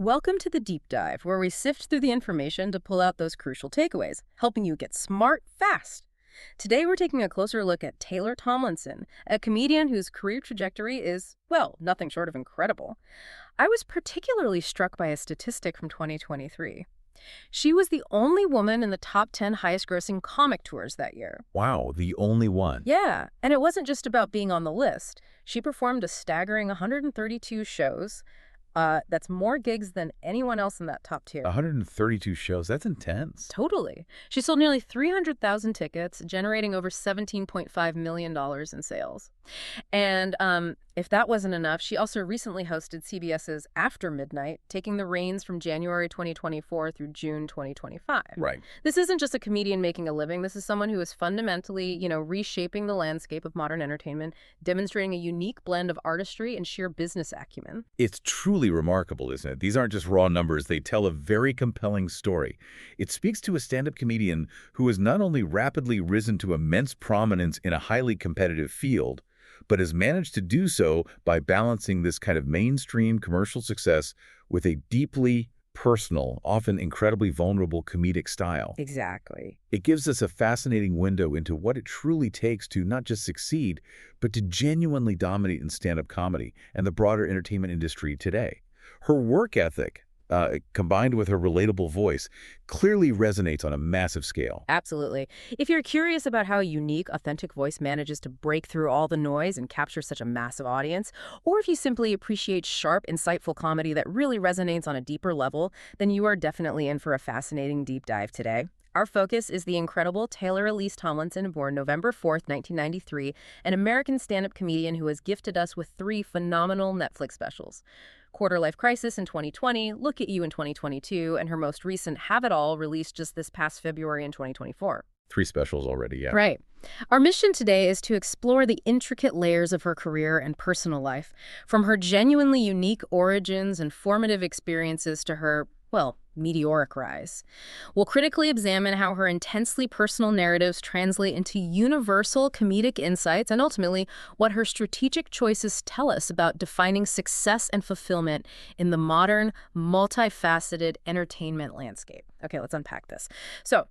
Welcome to the Deep Dive, where we sift through the information to pull out those crucial takeaways, helping you get smart fast. Today, we're taking a closer look at Taylor Tomlinson, a comedian whose career trajectory is, well, nothing short of incredible. I was particularly struck by a statistic from 2023. She was the only woman in the top 10 highest-grossing comic tours that year. Wow, the only one. Yeah, and it wasn't just about being on the list. She performed a staggering 132 shows. That's more gigs than anyone else in that top tier. 132 shows, that's intense. Totally. She sold nearly 300,000 tickets, generating over $17.5 million in sales. And if that wasn't enough, she also recently hosted CBS's After Midnight, taking the reins from January 2024 through June 2025. Right. This isn't just a comedian making a living. This is someone who is fundamentally, reshaping the landscape of modern entertainment, demonstrating a unique blend of artistry and sheer business acumen. It's truly remarkable, isn't it? These aren't just raw numbers. They tell a very compelling story. It speaks to a stand-up comedian who has not only rapidly risen to immense prominence in a highly competitive field, but has managed to do so by balancing this kind of mainstream commercial success with a deeply personal, often incredibly vulnerable comedic style. Exactly. It gives us a fascinating window into what it truly takes to not just succeed, but to genuinely dominate in stand-up comedy and the broader entertainment industry today. Her work ethic, combined with her relatable voice, clearly resonates on a massive scale. Absolutely. If you're curious about how a unique, authentic voice manages to break through all the noise and capture such a massive audience, or if you simply appreciate sharp, insightful comedy that really resonates on a deeper level, then you are definitely in for a fascinating deep dive today. Our focus is the incredible Taylor Elise Tomlinson, born November 4th, 1993, an American stand-up comedian who has gifted us with 3 phenomenal Netflix specials. Quarter Life Crisis in 2020, Look at You in 2022, and her most recent Have It All, released just this past February in 2024. 3 specials already, yeah. Right. Our mission today is to explore the intricate layers of her career and personal life, from her genuinely unique origins and formative experiences to her, well, meteoric rise. We'll critically examine how her intensely personal narratives translate into universal comedic insights and ultimately what her strategic choices tell us about defining success and fulfillment in the modern, multifaceted entertainment landscape. Okay, let's unpack this. So,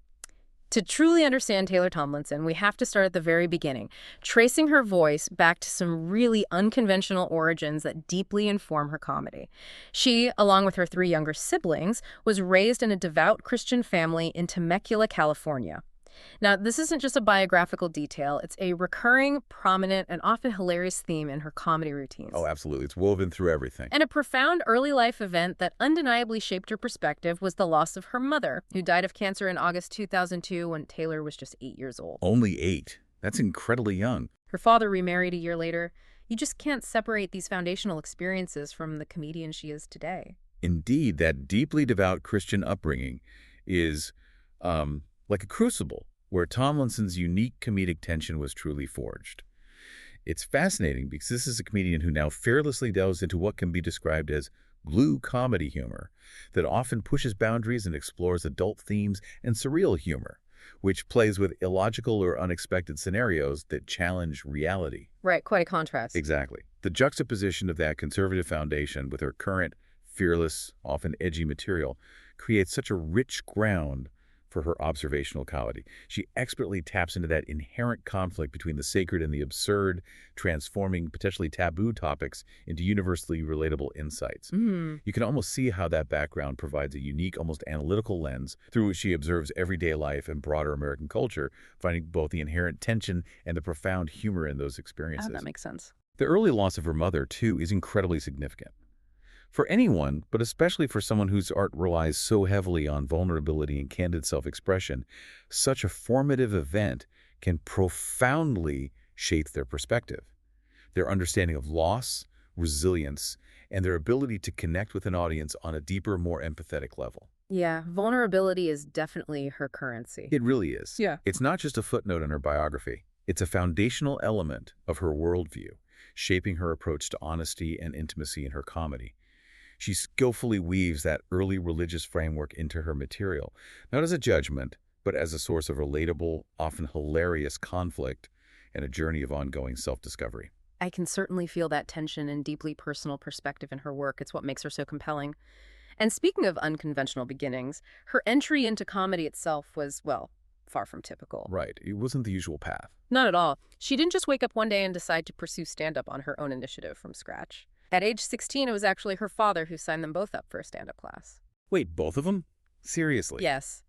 to truly understand Taylor Tomlinson, we have to start at the very beginning, tracing her voice back to some really unconventional origins that deeply inform her comedy. She, along with her 3 younger siblings, was raised in a devout Christian family in Temecula, California. Now, this isn't just a biographical detail. It's a recurring, prominent, and often hilarious theme in her comedy routines. Oh, absolutely. It's woven through everything. And a profound early life event that undeniably shaped her perspective was the loss of her mother, who died of cancer in August 2002 when Taylor was just 8 years old. Only 8. That's incredibly young. Her father remarried a year later. You just can't separate these foundational experiences from the comedian she is today. Indeed, that deeply devout Christian upbringing is like a crucible where Tomlinson's unique comedic tension was truly forged. It's fascinating because this is a comedian who now fearlessly delves into what can be described as glue comedy humor that often pushes boundaries and explores adult themes and surreal humor, which plays with illogical or unexpected scenarios that challenge reality. Right, quite a contrast. Exactly. The juxtaposition of that conservative foundation with her current, fearless, often edgy material creates such a rich ground for her observational comedy. She expertly taps into that inherent conflict between the sacred and the absurd, transforming potentially taboo topics into universally relatable insights. You can almost see how that background provides a unique, almost analytical lens through which she observes everyday life and broader American culture, finding both the inherent tension and the profound humor in those experiences. Oh, that makes sense. The early loss of her mother, too, is incredibly significant. For anyone, but especially for someone whose art relies so heavily on vulnerability and candid self-expression, such a formative event can profoundly shape their perspective, their understanding of loss, resilience, and their ability to connect with an audience on a deeper, more empathetic level. Yeah, vulnerability is definitely her currency. It really is. Yeah. It's not just a footnote in her biography. It's a foundational element of her worldview, shaping her approach to honesty and intimacy in her comedy. She skillfully weaves that early religious framework into her material, not as a judgment, but as a source of relatable, often hilarious conflict and a journey of ongoing self-discovery. I can certainly feel that tension and deeply personal perspective in her work. It's what makes her so compelling. And speaking of unconventional beginnings, her entry into comedy itself was, well, far from typical. Right. It wasn't the usual path. Not at all. She didn't just wake up one day and decide to pursue stand-up on her own initiative from scratch. At age 16, it was actually her father who signed them both up for a stand-up class. Wait, both of them? Seriously? Yes.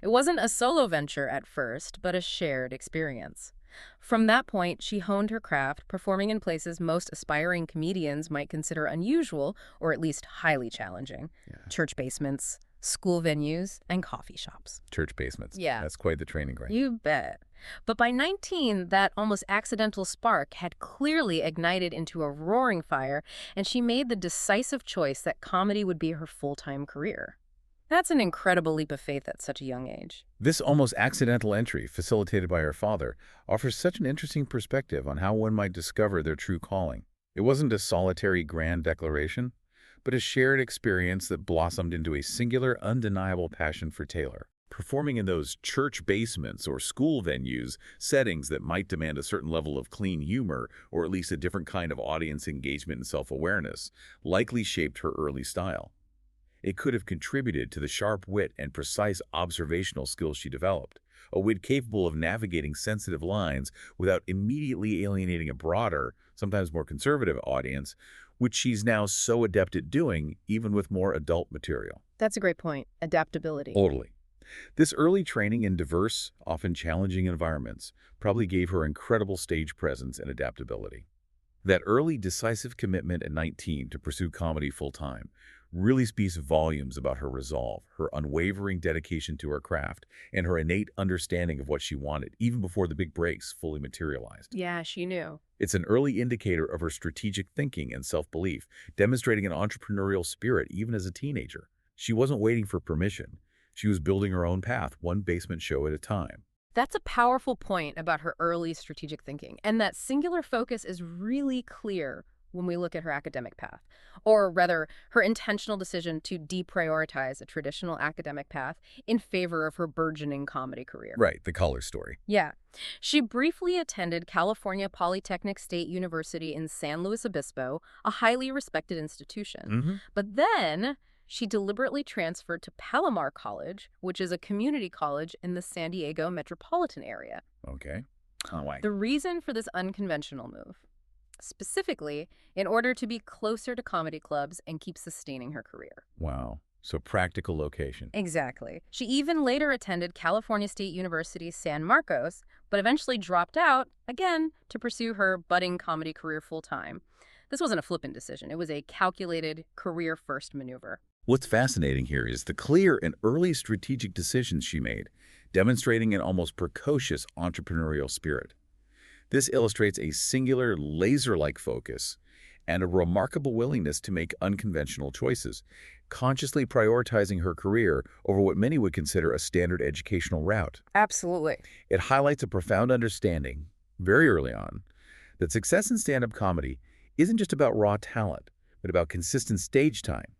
It wasn't a solo venture at first, but a shared experience. From that point, she honed her craft, performing in places most aspiring comedians might consider unusual or at least highly challenging. Yeah. Church basements, school venues, and coffee shops. Church basements. Yeah. That's quite the training ground. You bet. But by 19, that almost accidental spark had clearly ignited into a roaring fire, and she made the decisive choice that comedy would be her full-time career. That's an incredible leap of faith at such a young age. This almost accidental entry, facilitated by her father, offers such an interesting perspective on how one might discover their true calling. It wasn't a solitary grand declaration, but a shared experience that blossomed into a singular, undeniable passion for Taylor. Performing in those church basements or school venues, settings that might demand a certain level of clean humor or at least a different kind of audience engagement and self-awareness, likely shaped her early style. It could have contributed to the sharp wit and precise observational skills she developed, a wit capable of navigating sensitive lines without immediately alienating a broader, sometimes more conservative audience, which she's now so adept at doing, even with more adult material. That's a great point. Adaptability. Totally. This early training in diverse, often challenging environments probably gave her incredible stage presence and adaptability. That early decisive commitment at 19 to pursue comedy full-time really speaks volumes about her resolve, her unwavering dedication to her craft, and her innate understanding of what she wanted, even before the big breaks fully materialized. Yeah, she knew. It's an early indicator of her strategic thinking and self-belief, demonstrating an entrepreneurial spirit even as a teenager. She wasn't waiting for permission. She was building her own path, one basement show at a time. That's a powerful point about her early strategic thinking, and that singular focus is really clear when we look at her academic path, or rather, her intentional decision to deprioritize a traditional academic path in favor of her burgeoning comedy career. Right, the color story. Yeah. She briefly attended California Polytechnic State University in San Luis Obispo, a highly respected institution. But then she deliberately transferred to Palomar College, which is a community college in the San Diego metropolitan area. Okay. Why? The reason for this unconventional move, specifically in order to be closer to comedy clubs and keep sustaining her career. Wow. So practical location. Exactly. She even later attended California State University San Marcos, but eventually dropped out, again, to pursue her budding comedy career full-time. This wasn't a flippant decision. It was a calculated career-first maneuver. What's fascinating here is the clear and early strategic decisions she made, demonstrating an almost precocious entrepreneurial spirit. This illustrates a singular, laser-like focus and a remarkable willingness to make unconventional choices, consciously prioritizing her career over what many would consider a standard educational route. Absolutely. It highlights a profound understanding, very early on, that success in stand-up comedy isn't just about raw talent, but about consistent stage time,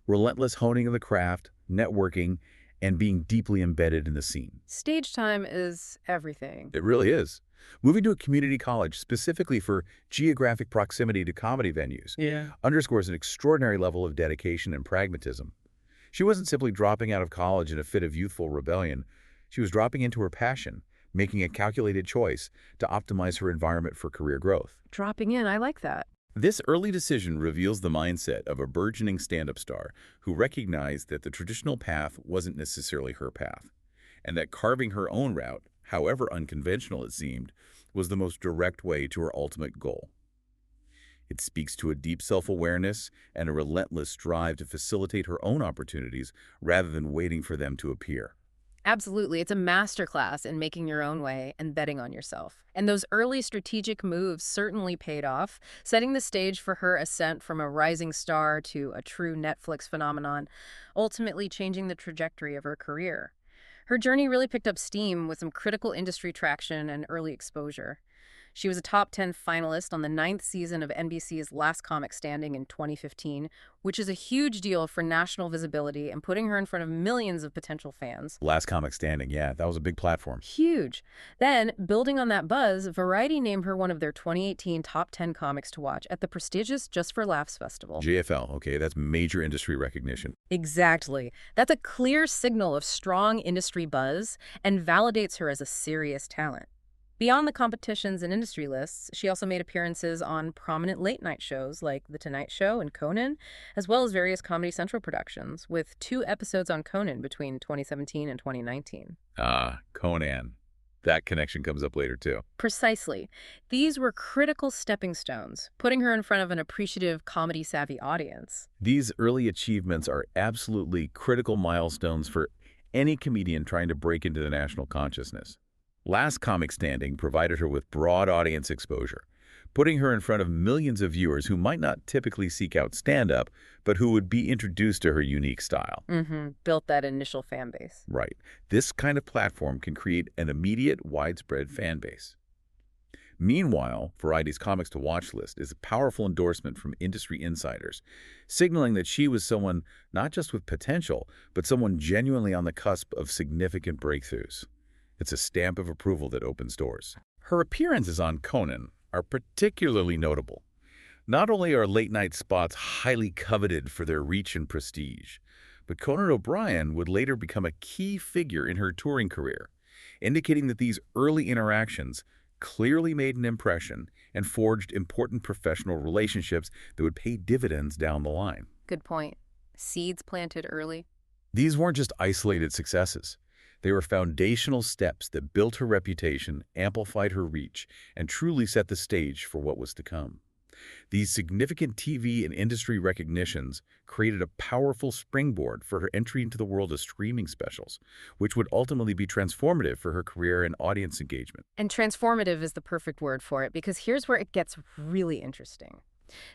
relentless honing of the craft, networking, and being deeply embedded in the scene. Stage time is everything. It really is. Moving to a community college specifically for geographic proximity to comedy venues underscores an extraordinary level of dedication and pragmatism. She wasn't simply dropping out of college in a fit of youthful rebellion. She was dropping into her passion, making a calculated choice to optimize her environment for career growth. Dropping in, I like that. This early decision reveals the mindset of a burgeoning stand-up star who recognized that the traditional path wasn't necessarily her path, and that carving her own route, however unconventional it seemed, was the most direct way to her ultimate goal. It speaks to a deep self-awareness and a relentless drive to facilitate her own opportunities rather than waiting for them to appear. Absolutely. It's a masterclass in making your own way and betting on yourself. And those early strategic moves certainly paid off, setting the stage for her ascent from a rising star to a true Netflix phenomenon, ultimately changing the trajectory of her career. Her journey really picked up steam with some critical industry traction and early exposure. She was a top 10 finalist on the ninth season of NBC's Last Comic Standing in 2015, which is a huge deal for national visibility and putting her in front of millions of potential fans. Last Comic Standing, yeah, that was a big platform. Huge. Then, building on that buzz, Variety named her one of their 2018 top 10 comics to watch at the prestigious Just for Laughs Festival. JFL, okay, that's major industry recognition. Exactly. That's a clear signal of strong industry buzz and validates her as a serious talent. Beyond the competitions and industry lists, she also made appearances on prominent late-night shows like The Tonight Show and Conan, as well as various Comedy Central productions, with 2 episodes on Conan between 2017 and 2019. Ah, Conan. That connection comes up later, too. Precisely. These were critical stepping stones, putting her in front of an appreciative, comedy-savvy audience. These early achievements are absolutely critical milestones for any comedian trying to break into the national consciousness. Last Comic Standing provided her with broad audience exposure, putting her in front of millions of viewers who might not typically seek out stand-up, but who would be introduced to her unique style. Built that initial fan base. Right. This kind of platform can create an immediate, widespread fan base. Meanwhile, Variety's Comics to Watch list is a powerful endorsement from industry insiders, signaling that she was someone not just with potential, but someone genuinely on the cusp of significant breakthroughs. It's a stamp of approval that opens doors. Her appearances on Conan are particularly notable. Not only are late-night spots highly coveted for their reach and prestige, but Conan O'Brien would later become a key figure in her touring career, indicating that these early interactions clearly made an impression and forged important professional relationships that would pay dividends down the line. Good point. Seeds planted early. These weren't just isolated successes. They were foundational steps that built her reputation, amplified her reach, and truly set the stage for what was to come. These significant TV and industry recognitions created a powerful springboard for her entry into the world of streaming specials, which would ultimately be transformative for her career and audience engagement. And transformative is the perfect word for it, because here's where it gets really interesting.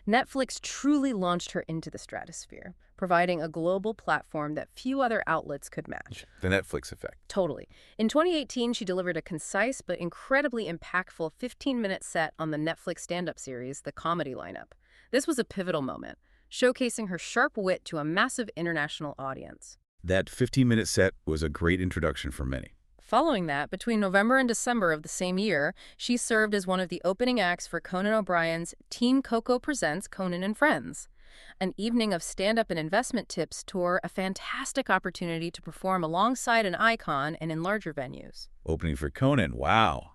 Netflix truly launched her into the stratosphere, providing a global platform that few other outlets could match. The Netflix effect. Totally. In 2018, she delivered a concise but incredibly impactful 15-minute set on the Netflix stand-up series, The Comedy Lineup. This was a pivotal moment, showcasing her sharp wit to a massive international audience. That 15-minute set was a great introduction for many. Following that, between November and December of the same year, she served as one of the opening acts for Conan O'Brien's Team Coco Presents Conan and Friends, an evening of stand-up and investment tips tour, a fantastic opportunity to perform alongside an icon and in larger venues. Opening for Conan, wow.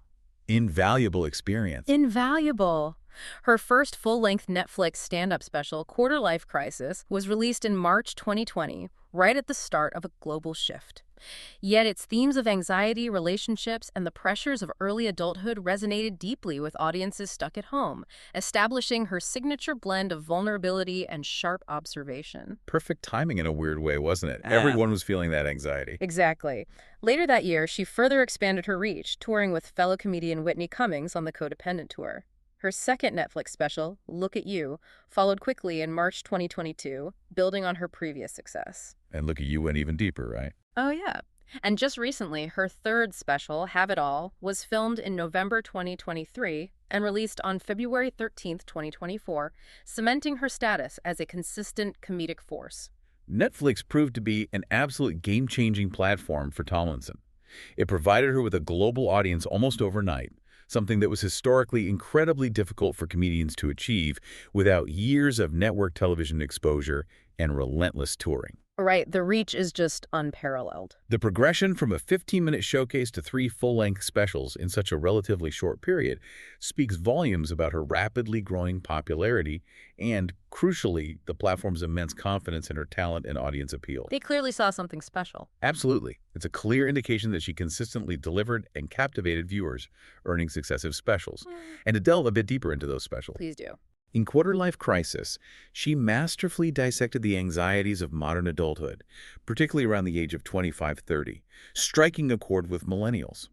Invaluable experience. Invaluable. Her first full-length Netflix stand-up special, Quarter Life Crisis, was released in March 2020, right at the start of a global shift. Yet its themes of anxiety, relationships, and the pressures of early adulthood resonated deeply with audiences stuck at home, establishing her signature blend of vulnerability and sharp observation. Perfect timing in a weird way, wasn't it? Everyone was feeling that anxiety. Exactly. Later that year, she further expanded her reach, touring with fellow comedian Whitney Cummings on the Codependent Tour. Her second Netflix special, Look at You, followed quickly in March 2022, building on her previous success. And Look at You went even deeper, right? Oh, yeah. And just recently, her third special, Have It All, was filmed in November 2023 and released on February 13th, 2024, cementing her status as a consistent comedic force. Netflix proved to be an absolute game-changing platform for Tomlinson. It provided her with a global audience almost overnight, something that was historically incredibly difficult for comedians to achieve without years of network television exposure and relentless touring. Right, the reach is just unparalleled. The progression from a 15-minute showcase to 3 full-length specials in such a relatively short period speaks volumes about her rapidly growing popularity and, crucially, the platform's immense confidence in her talent and audience appeal. They clearly saw something special. Absolutely. It's a clear indication that she consistently delivered and captivated viewers, earning successive specials. And to delve a bit deeper into those specials. Please do. In Quarter Life Crisis, she masterfully dissected the anxieties of modern adulthood, particularly around the age of 25-30, striking a chord with millennials.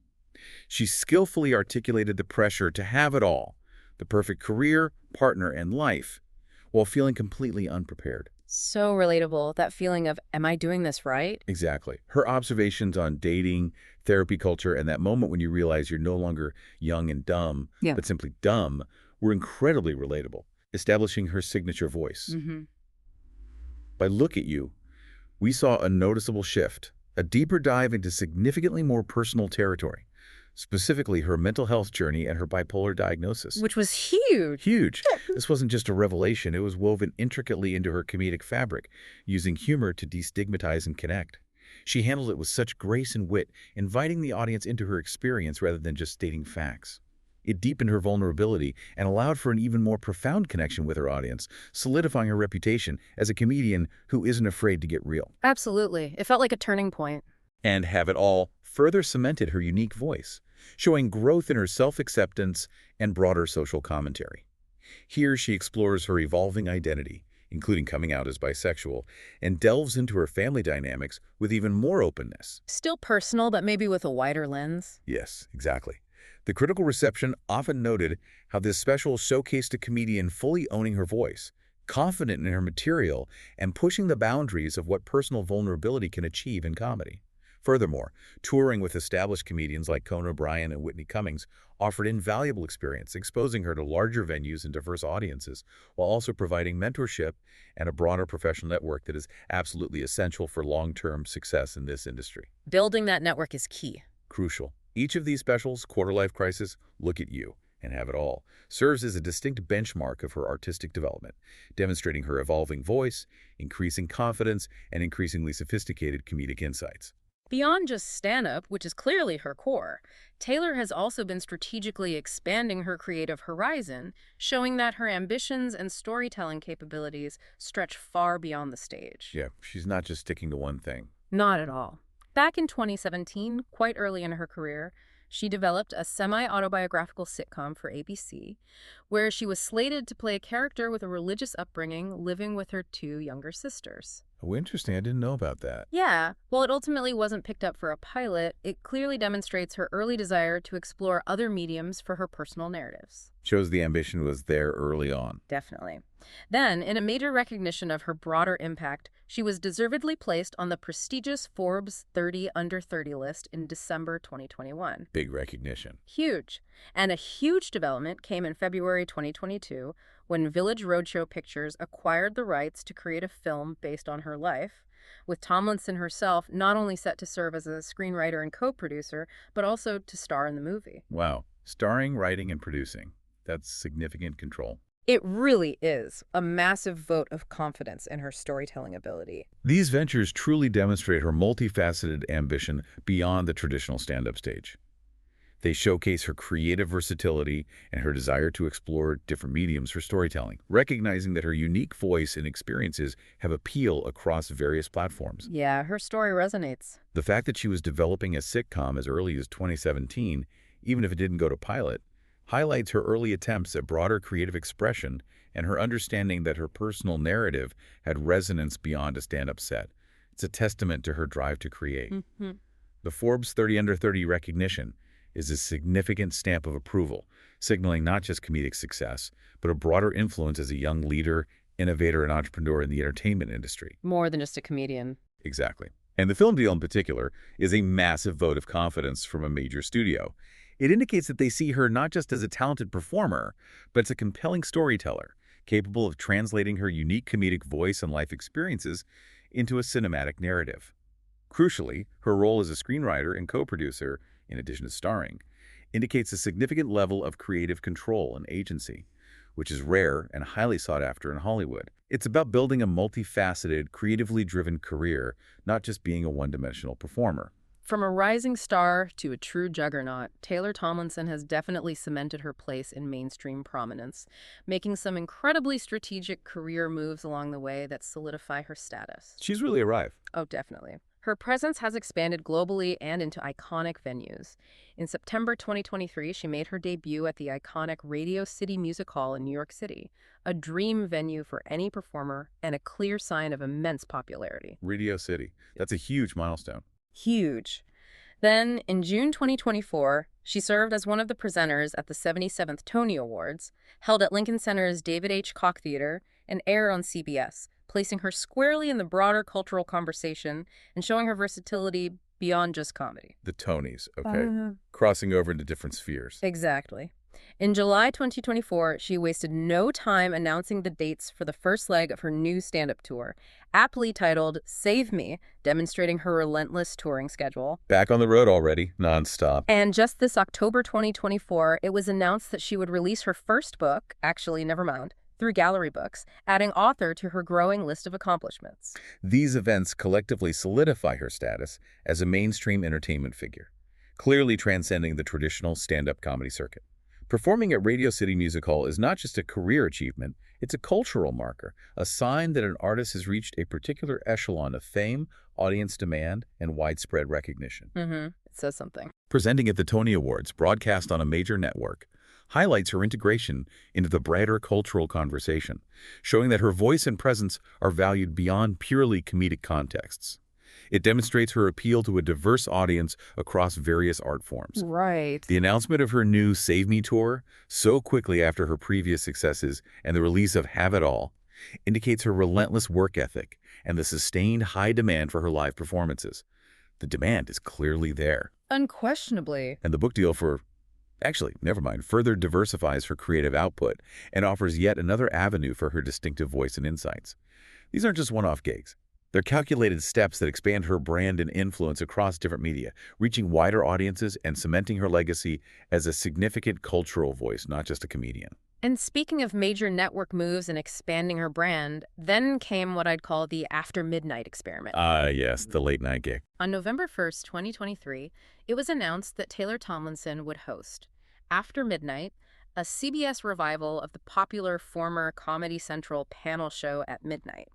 She skillfully articulated the pressure to have it all, the perfect career, partner, and life, while feeling completely unprepared. So relatable, that feeling of, am I doing this right? Exactly. Her observations on dating, therapy culture, and that moment when you realize you're no longer young and dumb, Yeah. but simply dumb, were incredibly relatable, establishing her signature voice. Mm-hmm. By Look at You, we saw a noticeable shift, a deeper dive into significantly more personal territory, specifically her mental health journey and her bipolar diagnosis. Which was huge. Huge. This wasn't just a revelation, it was woven intricately into her comedic fabric, using humor to destigmatize and connect. She handled it with such grace and wit, inviting the audience into her experience rather than just stating facts. It deepened her vulnerability and allowed for an even more profound connection with her audience, solidifying her reputation as a comedian who isn't afraid to get real. Absolutely. It felt like a turning point. And have it all further cemented her unique voice, showing growth in her self-acceptance and broader social commentary. Here she explores her evolving identity, including coming out as bisexual, and delves into her family dynamics with even more openness. Still personal, but maybe with a wider lens. Yes, exactly. The critical reception often noted how this special showcased a comedian fully owning her voice, confident in her material, and pushing the boundaries of what personal vulnerability can achieve in comedy. Furthermore, touring with established comedians like Conan O'Brien and Whitney Cummings offered invaluable experience, exposing her to larger venues and diverse audiences, while also providing mentorship and a broader professional network that is absolutely essential for long-term success in this industry. Building that network is key. Crucial. Each of these specials, Quarter-Life Crisis, Look at You, and Have it All, serves as a distinct benchmark of her artistic development, demonstrating her evolving voice, increasing confidence, and increasingly sophisticated comedic insights. Beyond just stand-up, which is clearly her core, Taylor has also been strategically expanding her creative horizon, showing that her ambitions and storytelling capabilities stretch far beyond the stage. Yeah, she's not just sticking to one thing. Not at all. Back in 2017, quite early in her career, she developed a semi-autobiographical sitcom for ABC, where she was slated to play a character with a religious upbringing living with her two younger sisters. Oh, interesting. I didn't know about that. Yeah, while it ultimately wasn't picked up for a pilot, it clearly demonstrates her early desire to explore other mediums for her personal narratives. Shows the ambition was there early on. Definitely. Then, in a major recognition of her broader impact, she was deservedly placed on the prestigious Forbes 30 Under 30 list in December 2021. Big recognition. Huge. And a huge development came in February 2022 when Village Roadshow Pictures acquired the rights to create a film based on her life, with Tomlinson herself not only set to serve as a screenwriter and co-producer, but also to star in the movie. Wow. Starring, writing, and producing. That's significant control. It really is a massive vote of confidence in her storytelling ability. These ventures truly demonstrate her multifaceted ambition beyond the traditional stand-up stage. They showcase her creative versatility and her desire to explore different mediums for storytelling, recognizing that her unique voice and experiences have appeal across various platforms. Yeah, her story resonates. The fact that she was developing a sitcom as early as 2017, even if it didn't go to pilot, highlights her early attempts at broader creative expression and her understanding that her personal narrative had resonance beyond a stand-up set. It's a testament to her drive to create. Mm-hmm. The Forbes 30 Under 30 recognition is a significant stamp of approval, signaling not just comedic success, but a broader influence as a young leader, innovator, and entrepreneur in the entertainment industry. More than just a comedian. Exactly. And the film deal in particular is a massive vote of confidence from a major studio. It indicates that they see her not just as a talented performer, but as a compelling storyteller, capable of translating her unique comedic voice and life experiences into a cinematic narrative. Crucially, her role as a screenwriter and co-producer, in addition to starring, indicates a significant level of creative control and agency, which is rare and highly sought after in Hollywood. It's about building a multifaceted, creatively driven career, not just being a one-dimensional performer. From a rising star to a true juggernaut, Taylor Tomlinson has definitely cemented her place in mainstream prominence, making some incredibly strategic career moves along the way that solidify her status. She's really arrived. Oh, definitely. Her presence has expanded globally and into iconic venues. In September 2023, she made her debut at the iconic Radio City Music Hall in New York City, a dream venue for any performer and a clear sign of immense popularity. Radio City. That's a huge milestone. Huge. Then, in June 2024, she served as one of the presenters at the 77th Tony Awards, held at Lincoln Center's David H. Koch Theater and aired on CBS, placing her squarely in the broader cultural conversation and showing her versatility beyond just comedy. The Tonys, okay. Crossing over into different spheres. Exactly. In July 2024, she wasted no time announcing the dates for the first leg of her new stand-up tour, aptly titled Save Me, demonstrating her relentless touring schedule. Back on the road already, nonstop. And just this October 2024, it was announced that she would release her first book, actually, never mind, through Gallery Books, adding author to her growing list of accomplishments. These events collectively solidify her status as a mainstream entertainment figure, clearly transcending the traditional stand-up comedy circuit. Performing at Radio City Music Hall is not just a career achievement, it's a cultural marker, a sign that an artist has reached a particular echelon of fame, audience demand, and widespread recognition. It says something. Presenting at the Tony Awards, broadcast on a major network, highlights her integration into the broader cultural conversation, showing that her voice and presence are valued beyond purely comedic contexts. It demonstrates her appeal to a diverse audience across various art forms. Right. The announcement of her new Save Me tour, so quickly after her previous successes and the release of Have It All, indicates her relentless work ethic and the sustained high demand for her live performances. The demand is clearly there. Unquestionably. And the book deal further diversifies her creative output and offers yet another avenue for her distinctive voice and insights. These aren't just one-off gigs. They're calculated steps that expand her brand and influence across different media, reaching wider audiences and cementing her legacy as a significant cultural voice, not just a comedian. And speaking of major network moves and expanding her brand, then came what I'd call the After Midnight experiment. Yes, the late-night gig. On November 1st, 2023, it was announced that Taylor Tomlinson would host After Midnight, a CBS revival of the popular former Comedy Central panel show at midnight.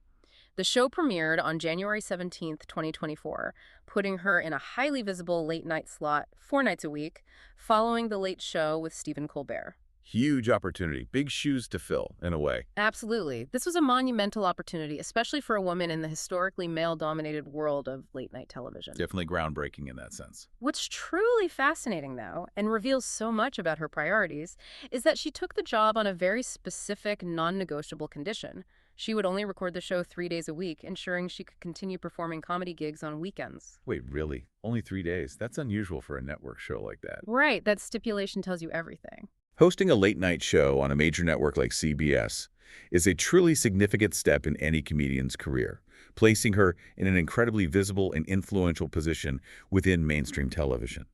The show premiered on January 17th, 2024, putting her in a highly visible late-night slot 4 nights a week, following The Late Show with Stephen Colbert. Huge opportunity, big shoes to fill, in a way. Absolutely. This was a monumental opportunity, especially for a woman in the historically male-dominated world of late-night television. Definitely groundbreaking in that sense. What's truly fascinating, though, and reveals so much about her priorities, is that she took the job on a very specific, non-negotiable condition. She would only record the show 3 days a week, ensuring she could continue performing comedy gigs on weekends. Wait, really? Only 3 days? That's unusual for a network show like that. Right, that stipulation tells you everything. Hosting a late-night show on a major network like CBS is a truly significant step in any comedian's career, placing her in an incredibly visible and influential position within mainstream television.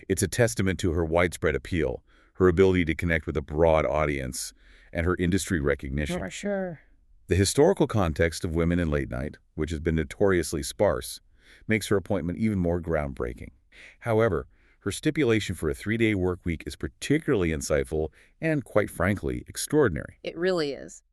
It's a testament to her widespread appeal, her ability to connect with a broad audience, and her industry recognition. For sure. The historical context of women in late night, which has been notoriously sparse, makes her appointment even more groundbreaking. However, her stipulation for a 3-day work week is particularly insightful and, quite frankly, extraordinary. It really is.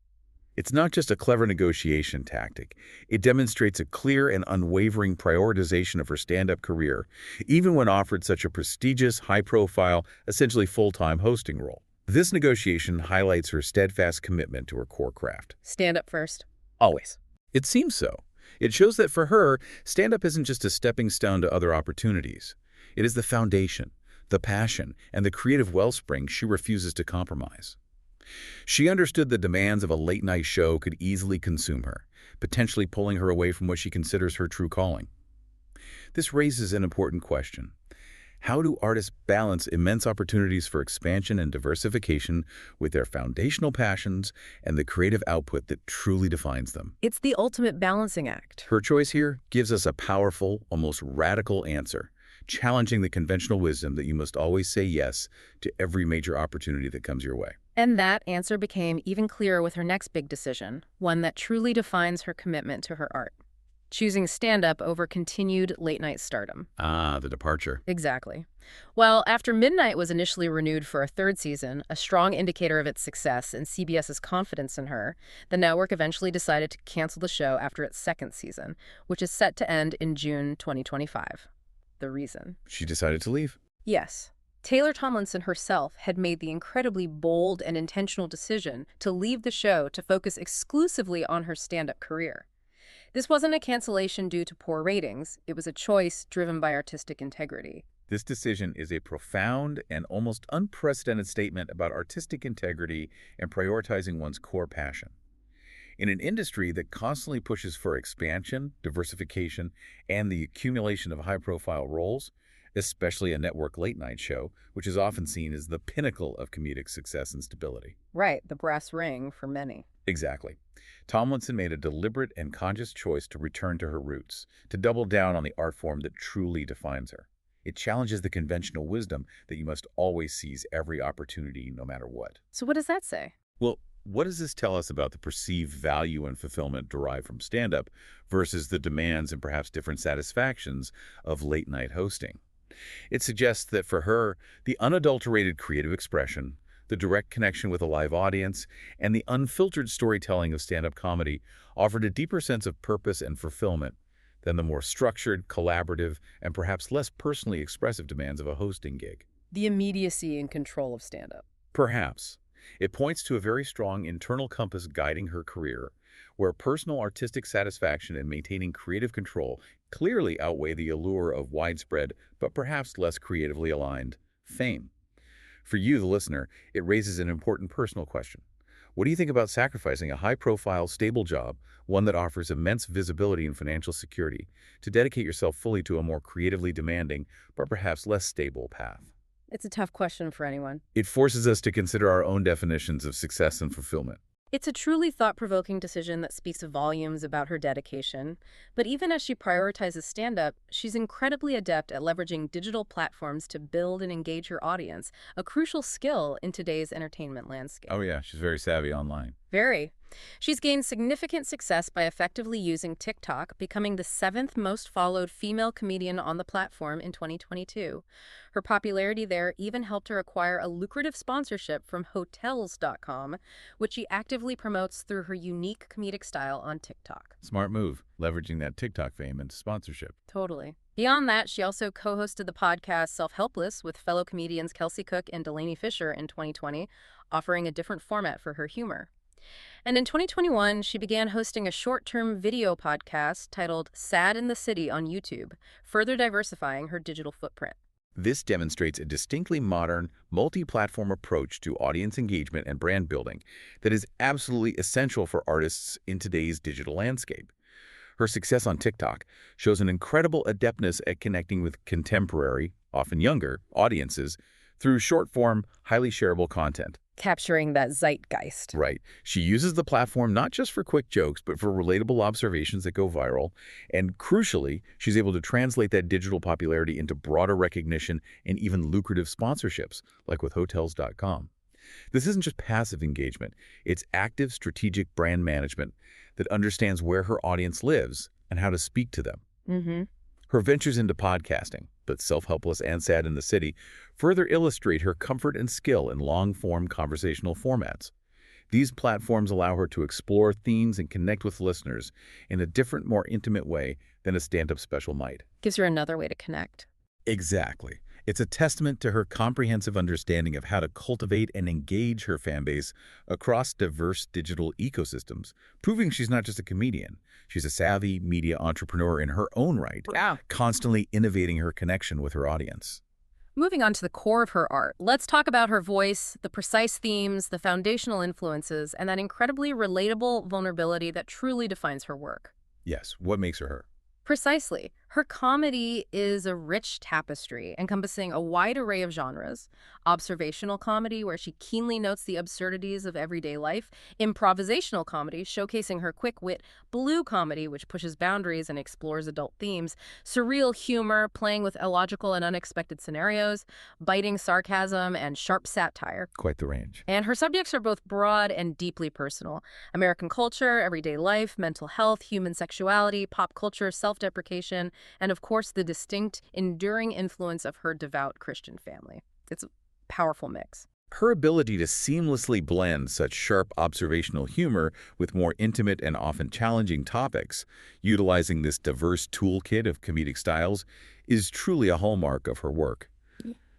It's not just a clever negotiation tactic. It demonstrates a clear and unwavering prioritization of her stand-up career, even when offered such a prestigious, high-profile, essentially full-time hosting role. This negotiation highlights her steadfast commitment to her core craft. Stand up first. Always. It seems so. It shows that for her, stand-up isn't just a stepping stone to other opportunities. It is the foundation, the passion, and the creative wellspring she refuses to compromise. She understood the demands of a late-night show could easily consume her, potentially pulling her away from what she considers her true calling. This raises an important question. How do artists balance immense opportunities for expansion and diversification with their foundational passions and the creative output that truly defines them? It's the ultimate balancing act. Her choice here gives us a powerful, almost radical answer, challenging the conventional wisdom that you must always say yes to every major opportunity that comes your way. And that answer became even clearer with her next big decision, one that truly defines her commitment to her art. Choosing stand-up over continued late-night stardom. Ah, the departure. Exactly. Well, After Midnight was initially renewed for a 3rd season, a strong indicator of its success and CBS's confidence in her, the network eventually decided to cancel the show after its 2nd season, which is set to end in June 2025. The reason? She decided to leave. Yes. Taylor Tomlinson herself had made the incredibly bold and intentional decision to leave the show to focus exclusively on her stand-up career. This wasn't a cancellation due to poor ratings. It was a choice driven by artistic integrity. This decision is a profound and almost unprecedented statement about artistic integrity and prioritizing one's core passion. In an industry that constantly pushes for expansion, diversification, and the accumulation of high-profile roles, especially a network late-night show, which is often seen as the pinnacle of comedic success and stability. Right, the brass ring for many. Exactly. Tomlinson made a deliberate and conscious choice to return to her roots, to double down on the art form that truly defines her. It challenges the conventional wisdom that you must always seize every opportunity no matter what. So what does that say? Well, what does this tell us about the perceived value and fulfillment derived from stand-up versus the demands and perhaps different satisfactions of late-night hosting? It suggests that for her, the unadulterated creative expression, the direct connection with a live audience, and the unfiltered storytelling of stand-up comedy offered a deeper sense of purpose and fulfillment than the more structured, collaborative, and perhaps less personally expressive demands of a hosting gig. The immediacy and control of stand-up. Perhaps. It points to a very strong internal compass guiding her career, where personal artistic satisfaction and maintaining creative control clearly outweigh the allure of widespread, but perhaps less creatively aligned, fame. For you, the listener, it raises an important personal question. What do you think about sacrificing a high-profile, stable job, one that offers immense visibility and financial security, to dedicate yourself fully to a more creatively demanding, but perhaps less stable path? It's a tough question for anyone. It forces us to consider our own definitions of success and fulfillment. It's a truly thought-provoking decision that speaks volumes about her dedication. But even as she prioritizes stand-up, she's incredibly adept at leveraging digital platforms to build and engage her audience, a crucial skill in today's entertainment landscape. Oh yeah, she's very savvy online. Very. She's gained significant success by effectively using TikTok, becoming the 7th most followed female comedian on the platform in 2022. Her popularity there even helped her acquire a lucrative sponsorship from Hotels.com, which she actively promotes through her unique comedic style on TikTok. Smart move, leveraging that TikTok fame into sponsorship. Totally. Beyond that, she also co-hosted the podcast Self-Helpless with fellow comedians Kelsey Cook and Delaney Fisher in 2020, offering a different format for her humor. And in 2021, she began hosting a short-term video podcast titled Sad in the City on YouTube, further diversifying her digital footprint. This demonstrates a distinctly modern, multi-platform approach to audience engagement and brand building that is absolutely essential for artists in today's digital landscape. Her success on TikTok shows an incredible adeptness at connecting with contemporary, often younger, audiences through short-form, highly shareable content. Capturing that zeitgeist. Right. She uses the platform not just for quick jokes, but for relatable observations that go viral. And crucially, she's able to translate that digital popularity into broader recognition and even lucrative sponsorships, like with Hotels.com. This isn't just passive engagement. It's active, strategic brand management that understands where her audience lives and how to speak to them. Mm-hmm. Her ventures into podcasting, but Self-Helpless and Sad in the City, further illustrate her comfort and skill in long-form conversational formats. These platforms allow her to explore themes and connect with listeners in a different, more intimate way than a stand-up special might. Gives her another way to connect. Exactly. It's a testament to her comprehensive understanding of how to cultivate and engage her fan base across diverse digital ecosystems, proving she's not just a comedian. She's a savvy media entrepreneur in her own right, constantly innovating her connection with her audience. Moving on to the core of her art, let's talk about her voice, the precise themes, the foundational influences, and that incredibly relatable vulnerability that truly defines her work. Yes, what makes her her? Precisely. Her comedy is a rich tapestry encompassing a wide array of genres. Observational comedy, where she keenly notes the absurdities of everyday life. Improvisational comedy, showcasing her quick wit. Blue comedy, which pushes boundaries and explores adult themes. Surreal humor, playing with illogical and unexpected scenarios. Biting sarcasm and sharp satire. Quite the range. And her subjects are both broad and deeply personal. American culture, everyday life, mental health, human sexuality, pop culture, self-deprecation, and of course the distinct, enduring influence of her devout Christian family. It's a powerful mix. Her ability to seamlessly blend such sharp observational humor with more intimate and often challenging topics, utilizing this diverse toolkit of comedic styles, is truly a hallmark of her work.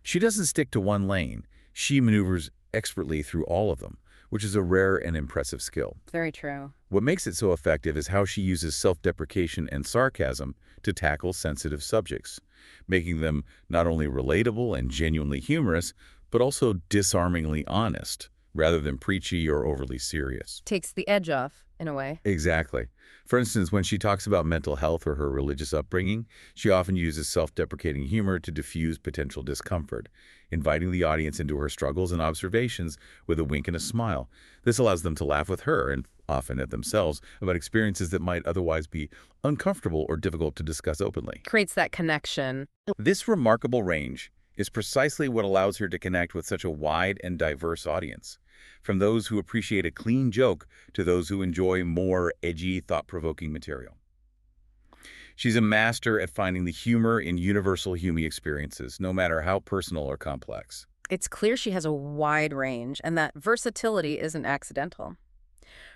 She doesn't stick to one lane. She maneuvers expertly through all of them, which is a rare and impressive skill. Very true. What makes it so effective is how she uses self-deprecation and sarcasm to tackle sensitive subjects, making them not only relatable and genuinely humorous, but also disarmingly honest, rather than preachy or overly serious. Takes the edge off, in a way. Exactly. For instance, when she talks about mental health or her religious upbringing, she often uses self-deprecating humor to diffuse potential discomfort, inviting the audience into her struggles and observations with a wink and a smile. This allows them to laugh with her, and often at themselves, about experiences that might otherwise be uncomfortable or difficult to discuss openly. Creates that connection. This remarkable range is precisely what allows her to connect with such a wide and diverse audience, from those who appreciate a clean joke to those who enjoy more edgy, thought-provoking material. She's a master at finding the humor in universal human experiences, no matter how personal or complex. It's clear she has a wide range, and that versatility isn't accidental.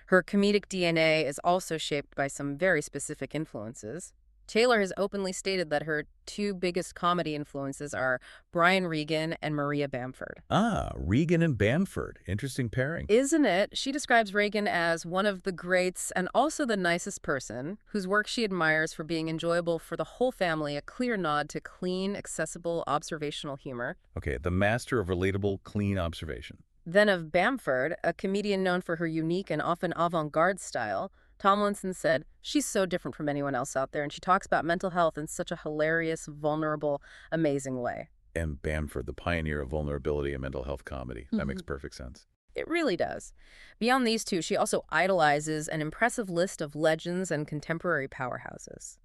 Her comedic DNA is also shaped by some very specific influences. Taylor has openly stated that her two biggest comedy influences are Brian Regan and Maria Bamford. Ah, Regan and Bamford. Interesting pairing. Isn't it? She describes Regan as one of the greats and also the nicest person, whose work she admires for being enjoyable for the whole family, a clear nod to clean, accessible, observational humor. Okay, the master of relatable, clean observation. Then of Bamford, a comedian known for her unique and often avant-garde style, Tomlinson said, "She's so different from anyone else out there, and she talks about mental health in such a hilarious, vulnerable, amazing way." And Bamford, the pioneer of vulnerability and mental health comedy. That makes perfect sense. It really does. Beyond these two, she also idolizes an impressive list of legends and contemporary powerhouses.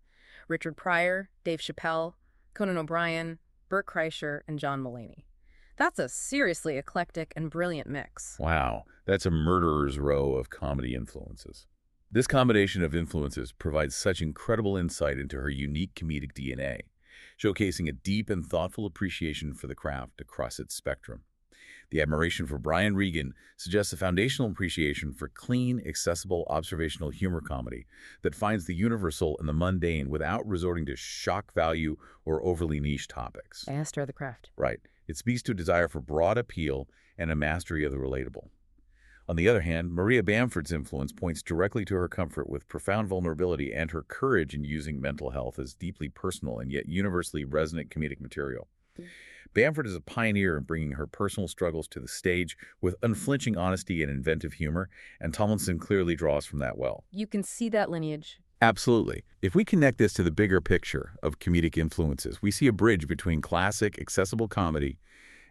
Richard Pryor, Dave Chappelle, Conan O'Brien, Bert Kreischer, and John Mulaney. That's a seriously eclectic and brilliant mix. Wow, that's a murderer's row of comedy influences. This combination of influences provides such incredible insight into her unique comedic DNA, showcasing a deep and thoughtful appreciation for the craft across its spectrum. The admiration for Brian Regan suggests a foundational appreciation for clean, accessible, observational humor comedy that finds the universal in the mundane without resorting to shock value or overly niche topics. Master of the craft. Right. It speaks to a desire for broad appeal and a mastery of the relatable. On the other hand, Maria Bamford's influence points directly to her comfort with profound vulnerability and her courage in using mental health as deeply personal and yet universally resonant comedic material. Bamford is a pioneer in bringing her personal struggles to the stage with unflinching honesty and inventive humor, and Tomlinson clearly draws from that well. You can see that lineage. Absolutely. If we connect this to the bigger picture of comedic influences, we see a bridge between classic, accessible comedy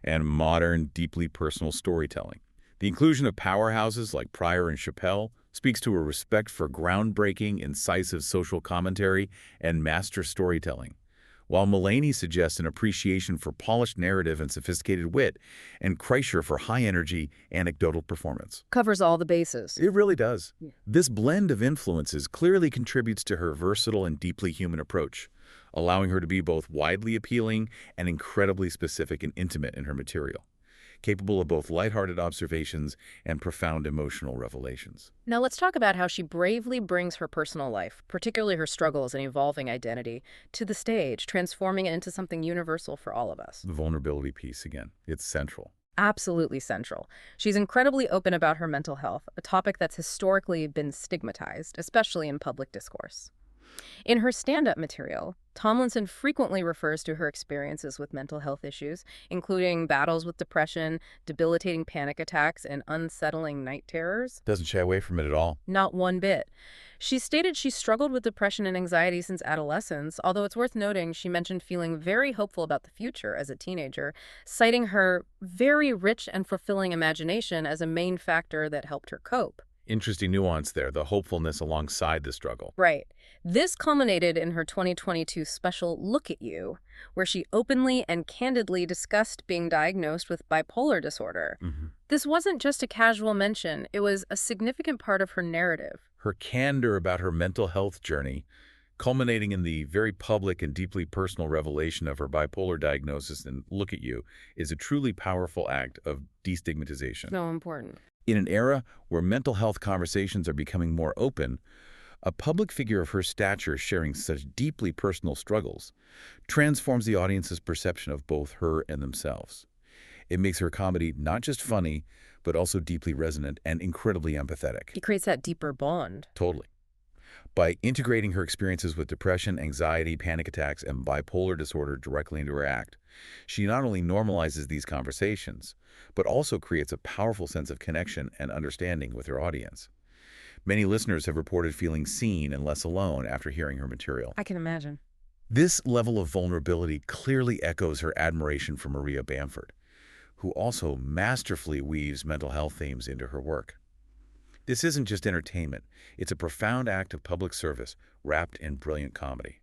and modern, deeply personal storytelling. The inclusion of powerhouses like Pryor and Chappelle speaks to a respect for groundbreaking, incisive social commentary and master storytelling, while Mulaney suggests an appreciation for polished narrative and sophisticated wit, and Kreischer for high-energy, anecdotal performance. Covers all the bases. It really does. Yeah. This blend of influences clearly contributes to her versatile and deeply human approach, allowing her to be both widely appealing and incredibly specific and intimate in her material, capable of both lighthearted observations and profound emotional revelations. Now let's talk about how she bravely brings her personal life, particularly her struggles and evolving identity, to the stage, transforming it into something universal for all of us. The vulnerability piece again, it's central. Absolutely central. She's incredibly open about her mental health, a topic that's historically been stigmatized, especially in public discourse. In her stand-up material, Tomlinson frequently refers to her experiences with mental health issues, including battles with depression, debilitating panic attacks, and unsettling night terrors. Doesn't shy away from it at all. Not one bit. She stated she struggled with depression and anxiety since adolescence, although it's worth noting she mentioned feeling very hopeful about the future as a teenager, citing her very rich and fulfilling imagination as a main factor that helped her cope. Interesting nuance there, the hopefulness alongside the struggle. Right. This culminated in her 2022 special Look at You, where she openly and candidly discussed being diagnosed with bipolar disorder. This wasn't just a casual mention, it was a significant part of her narrative. Her candor about her mental health journey, culminating in the very public and deeply personal revelation of her bipolar diagnosis in Look at You, is a truly powerful act of destigmatization. So important. In an era where mental health conversations are becoming more open, a public figure of her stature sharing such deeply personal struggles transforms the audience's perception of both her and themselves. It makes her comedy not just funny, but also deeply resonant and incredibly empathetic. It creates that deeper bond. Totally. By integrating her experiences with depression, anxiety, panic attacks, and bipolar disorder directly into her act, She not only normalizes these conversations, but also creates a powerful sense of connection and understanding with her audience. Many listeners have reported feeling seen and less alone after hearing her material. I can imagine. This level of vulnerability clearly echoes her admiration for Maria Bamford, who also masterfully weaves mental health themes into her work. This isn't just entertainment, it's a profound act of public service wrapped in brilliant comedy.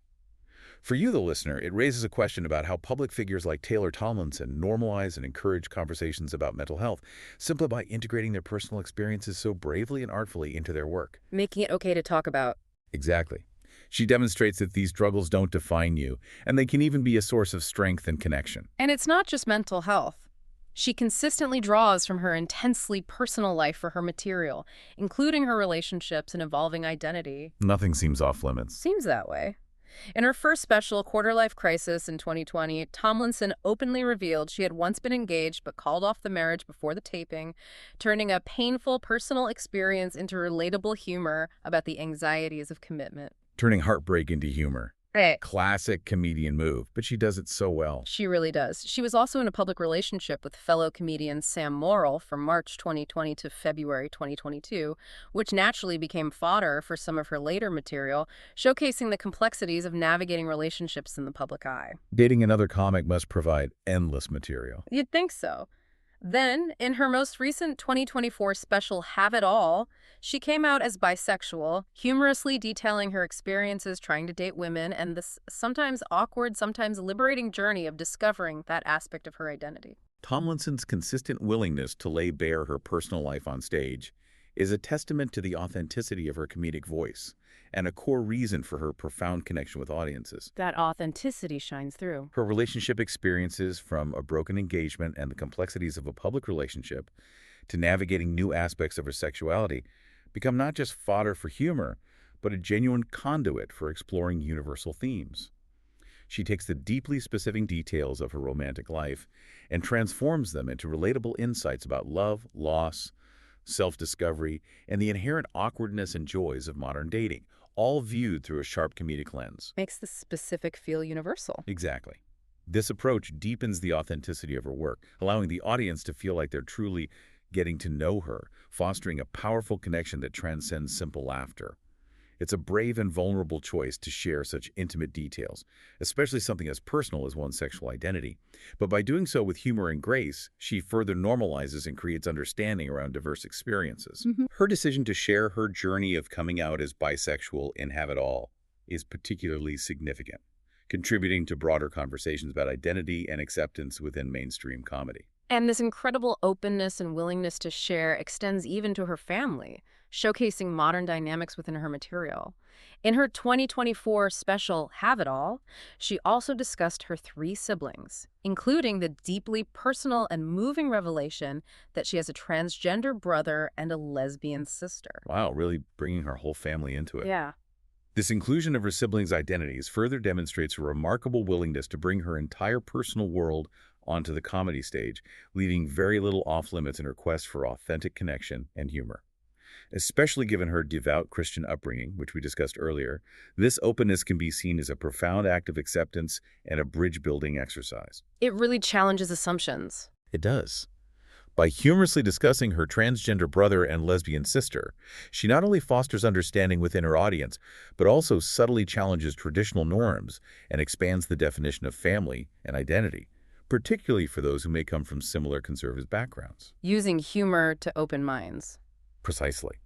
For you, the listener, it raises a question about how public figures like Taylor Tomlinson normalize and encourage conversations about mental health simply by integrating their personal experiences so bravely and artfully into their work. Making it okay to talk about. Exactly. She demonstrates that these struggles don't define you, and they can even be a source of strength and connection. And it's not just mental health. She consistently draws from her intensely personal life for her material, including her relationships and evolving identity. Nothing seems off limits. Seems that way. In her first special, Quarter-Life Crisis in 2020, Tomlinson openly revealed she had once been engaged but called off the marriage before the taping, turning a painful personal experience into relatable humor about the anxieties of commitment. Turning heartbreak into humor. Right. Classic comedian move, but she does it so well. She really does. She was also in a public relationship with fellow comedian Sam Morrill from March 2020 to February 2022, which naturally became fodder for some of her later material, showcasing the complexities of navigating relationships in the public eye. Dating another comic must provide endless material. You'd think so. Then, in her most recent 2024 special Have It All, she came out as bisexual, humorously detailing her experiences trying to date women and this sometimes awkward, sometimes liberating journey of discovering that aspect of her identity. Tomlinson's consistent willingness to lay bare her personal life on stage is a testament to the authenticity of her comedic voice and a core reason for her profound connection with audiences. That authenticity shines through. Her relationship experiences, from a broken engagement and the complexities of a public relationship to navigating new aspects of her sexuality, become not just fodder for humor, but a genuine conduit for exploring universal themes. She takes the deeply specific details of her romantic life and transforms them into relatable insights about love, loss, self-discovery, and the inherent awkwardness and joys of modern dating, all viewed through a sharp comedic lens. Makes the specific feel universal. Exactly. This approach deepens the authenticity of her work, allowing the audience to feel like they're truly getting to know her, fostering a powerful connection that transcends simple laughter. It's a brave and vulnerable choice to share such intimate details, especially something as personal as one's sexual identity. But by doing so with humor and grace, she further normalizes and creates understanding around diverse experiences. Her decision to share her journey of coming out as bisexual in Have It All is particularly significant, contributing to broader conversations about identity and acceptance within mainstream comedy. And this incredible openness and willingness to share extends even to her family, showcasing modern dynamics within her material. In her 2024 special Have It All, she also discussed her 3 siblings, including the deeply personal and moving revelation that she has a transgender brother and a lesbian sister. Wow, really bringing her whole family into it. Yeah. This inclusion of her siblings' identities further demonstrates a remarkable willingness to bring her entire personal world onto the comedy stage, leaving very little off-limits in her quest for authentic connection and humor. Especially given her devout Christian upbringing, which we discussed earlier, this openness can be seen as a profound act of acceptance and a bridge-building exercise. It really challenges assumptions. It does. By humorously discussing her transgender brother and lesbian sister, she not only fosters understanding within her audience, but also subtly challenges traditional norms and expands the definition of family and identity, particularly for those who may come from similar conservative backgrounds. Using humor to open minds. Precisely.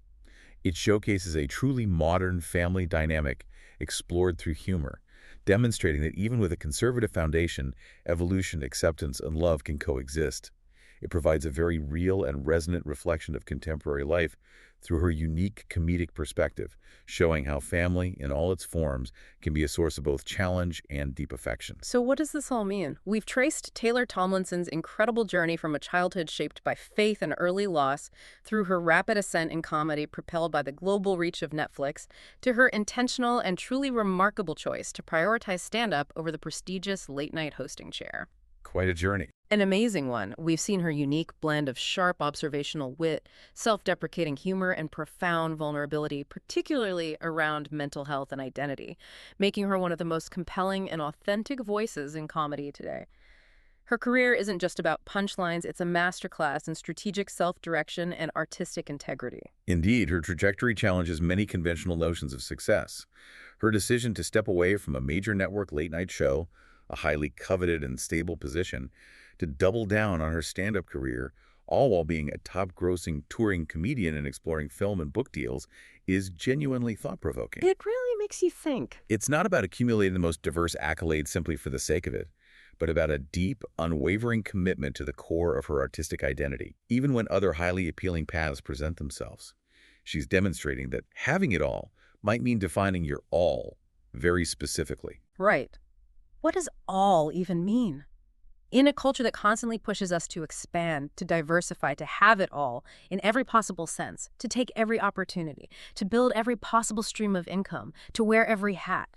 It showcases a truly modern family dynamic explored through humor, demonstrating that even with a conservative foundation, evolution, acceptance, and love can coexist. It provides a very real and resonant reflection of contemporary life through her unique comedic perspective, showing how family, in all its forms, can be a source of both challenge and deep affection. So what does this all mean? We've traced Taylor Tomlinson's incredible journey from a childhood shaped by faith and early loss, through her rapid ascent in comedy propelled by the global reach of Netflix, to her intentional and truly remarkable choice to prioritize stand-up over the prestigious late-night hosting chair. Quite a journey. An amazing one. We've seen her unique blend of sharp observational wit, self-deprecating humor, and profound vulnerability, particularly around mental health and identity, making her one of the most compelling and authentic voices in comedy today. Her career isn't just about punchlines, it's a masterclass in strategic self-direction and artistic integrity. Indeed, her trajectory challenges many conventional notions of success. Her decision to step away from a major network late-night show, a highly coveted and stable position, to double down on her stand-up career, all while being a top-grossing touring comedian and exploring film and book deals, is genuinely thought-provoking. It really makes you think. It's not about accumulating the most diverse accolades simply for the sake of it, but about a deep, unwavering commitment to the core of her artistic identity, even when other highly appealing paths present themselves. She's demonstrating that having it all might mean defining your all very specifically. Right. What does all even mean? In a culture that constantly pushes us to expand, to diversify, to have it all in every possible sense, to take every opportunity, to build every possible stream of income, to wear every hat.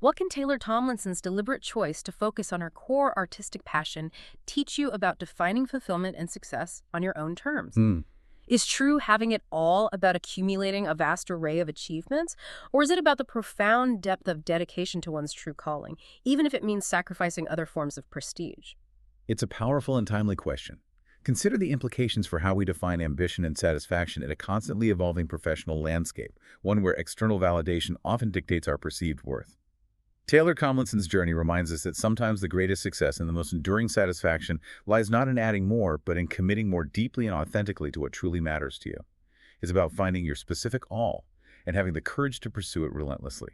What can Taylor Tomlinson's deliberate choice to focus on her core artistic passion teach you about defining fulfillment and success on your own terms? Is true having it all about accumulating a vast array of achievements? Or is it about the profound depth of dedication to one's true calling, even if it means sacrificing other forms of prestige? It's a powerful and timely question. Consider the implications for how we define ambition and satisfaction in a constantly evolving professional landscape, one where external validation often dictates our perceived worth. Taylor Tomlinson's journey reminds us that sometimes the greatest success and the most enduring satisfaction lies not in adding more, but in committing more deeply and authentically to what truly matters to you. It's about finding your specific all and having the courage to pursue it relentlessly.